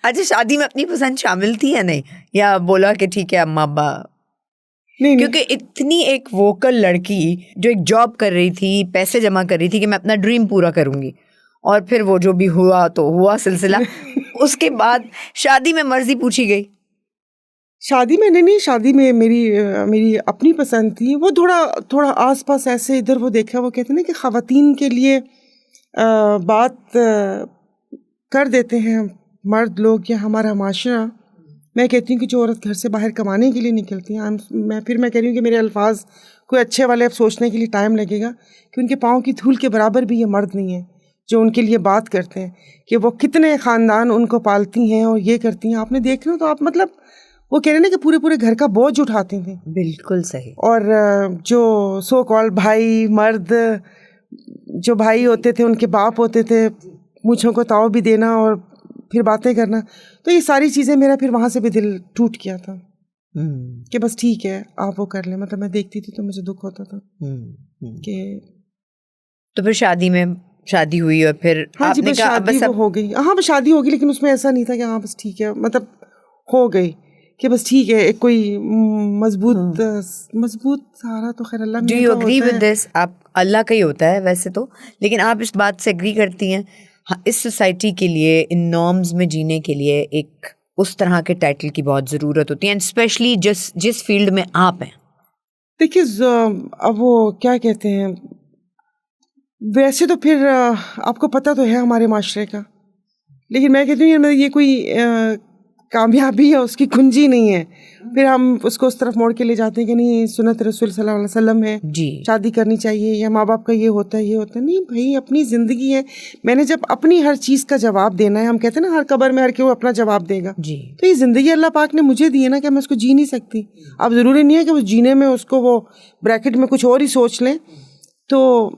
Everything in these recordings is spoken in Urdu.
اچھا شادی میں اپنی پسند شامل تھی یا نہیں, یا بولا کہ ٹھیک ہے اماں ابا؟ نہیں, کیونکہ اتنی ایک ووکل لڑکی جو ایک جاب کر رہی تھی, پیسے جمع کر رہی تھی کہ میں اپنا ڈریم پورا کروں گی, اور پھر وہ جو بھی ہوا تو ہوا سلسلہ, اس کے بعد شادی میں مرضی پوچھی گئی. شادی میں نہیں, شادی میں میری اپنی پسند تھی. وہ تھوڑا آس پاس ایسے ادھر وہ دیکھا, وہ کہتے ہیں نا کہ خواتین کے لیے بات کر دیتے ہیں مرد لوگ یا ہمارا معاشرہ. میں کہتی ہوں کہ جو عورت گھر سے باہر کمانے کے لیے نکلتی ہیں, میں کہہ رہی ہوں کہ میرے الفاظ کوئی اچھے والے اب سوچنے کے لیے ٹائم لگے گا کہ ان کے پاؤں کی دھول کے برابر بھی یہ مرد نہیں ہے جو ان کے لیے بات کرتے ہیں کہ وہ کتنے خاندان ان کو پالتی ہیں اور یہ کرتی ہیں. آپ نے دیکھنا تو آپ مطلب وہ کہہ رہے ہیں کہ پورے گھر کا بوجھ اٹھاتے تھے. بالکل صحیح. اور جو سو کال بھائی مرد جو بھائی ہوتے تھے, ان کے باپ ہوتے تھے, مونچھوں کو تاؤ بھی دینا اور پھر باتیں کرنا, تو یہ ساری چیزیں میرا پھر وہاں سے بھی دل ٹوٹ گیا تھا کہ بس ٹھیک ہے آپ وہ کر لیں. مطلب میں دیکھتی تھی تو مجھے دکھ ہوتا تھا کہ. تو پھر شادی ہوئی اور پھر ہاں جی, بس شادی ہو گئی. ہاں بس شادی ہو گئی, لیکن اس میں ایسا نہیں تھا کہ ہاں بس ٹھیک ہے, مطلب ہو گئی کہ بس ٹھیک ہے ایک کوئی مضبوط سہارا تو خیر اللہ. Do you agree with this? آپ اللہ کا ہی ہوتا ہے ویسے تو, لیکن آپ اس بات سے اگری کرتی ہیں اس سوسائٹی کے لیے, ان نارمز میں جینے کے لیے ایک اس طرح کے ٹائٹل کی بہت ضرورت ہوتی ہے, اینڈ اسپیشلی جس فیلڈ میں آپ ہیں؟ دیکھیے اب وہ کیا کہتے ہیں, ویسے تو پھر آپ کو پتہ تو ہے ہمارے معاشرے کا, لیکن میں کہتی ہوں یہ کوئی کامیابی ہے اس کی کنجی نہیں ہے. پھر ہم اس کو اس طرف موڑ کے لے جاتے ہیں کہ نہیں سنت رسول صلی اللہ علیہ وسلم ہے جی شادی کرنی چاہیے, یا ماں باپ کا یہ ہوتا ہے. نہیں بھائی, اپنی زندگی ہے. میں نے جب اپنی ہر چیز کا جواب دینا ہے, ہم کہتے ہیں نا ہر قبر میں ہر کوئی اپنا جواب دے گا, جی, تو یہ زندگی اللہ پاک نے مجھے دی ہے نا کہ میں اس کو جی نہیں سکتی. اب ضروری نہیں ہے کہ وہ جینے میں اس کو وہ بریکٹ میں کچھ اور ہی سوچ لیں, تو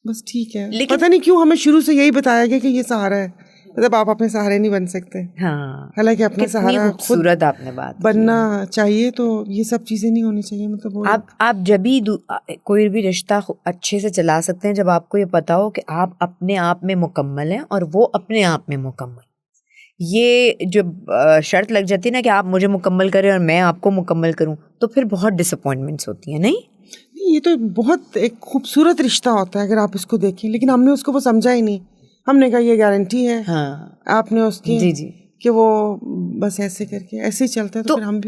بس ٹھیک ہے. پتہ نہیں کیوں ہمیں شروع سے یہی بتایا گیا کہ یہ سہارا ہے, مطلب آپ اپنے سہارے نہیں بن سکتے. ہاں, حالانکہ اپنا سہارا خود آپ نے بات بننا چاہیے, تو یہ سب چیزیں نہیں ہونی چاہیے. مطلب آپ جب بھی کوئی بھی رشتہ اچھے سے چلا سکتے ہیں جب آپ کو یہ پتا ہو کہ آپ اپنے آپ میں مکمل ہیں اور وہ اپنے آپ میں مکمل. یہ جو شرط لگ جاتی ہے نا کہ آپ مجھے مکمل کریں اور میں آپ کو مکمل کروں, تو پھر بہت ڈس اپوائنٹمنٹس ہوتی ہیں. نہیں, یہ تو بہت ایک خوبصورت رشتہ ہوتا ہے اگر آپ اس کو دیکھیں, لیکن ہم نے اس کو وہ سمجھا ہی نہیں. ہم نے کہا یہ گارنٹی ہے, ہاں آپ نے اس کی جی کہ وہ بس ایسے کر کے ایسے ہی چلتا ہے, تو پھر ہم بھی